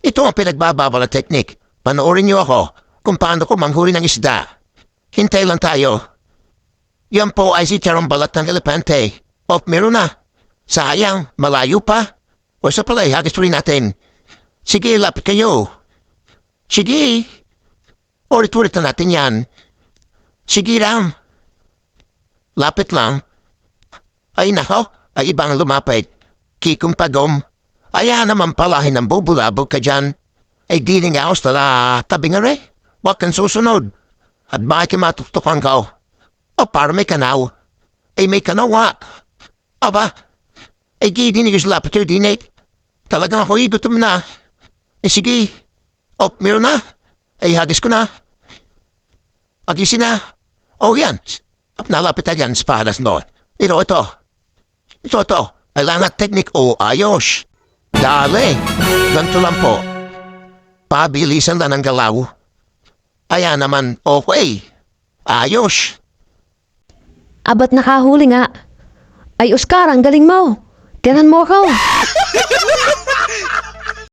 Ito ang pinagbabawal na teknik. Panoorin niyo ako kung paano ko manghuli ng isda. Hintay lang tayo. Yan po ay si charong balat ng elepante. O, meron na. Sayang, malayo pa. O sa pala, hagis rin natin. Sige, lapit kayo. Sige. Ulit-ulit na natin yan. Sige lang. Lapit lang. Ay nako, ay ibang lumapit. Kikong pagom. Ayan naman palahin ng bubulabog ka dyan. Ay di nga ako na tabi nga re. Huwag kang susunod. At bakit matutukan ka? O para may kanaw. Ay may kanaw Aba, ay di nigis lapit kayo dinit. Talagang ako igutom na. Eh sige. O, meron na. Ay hagis ko na. Agisin na. O yan. Nalapit na yan sa palas no. Ito. Kailangan teknik o ayos. Dali. Ganito lang po. Pabilisan lang ang galaw. Ayan naman, okay. Ayos. Abat nakahuli nga. Ay, Oscar, ang galing mo. Tiran mo ako.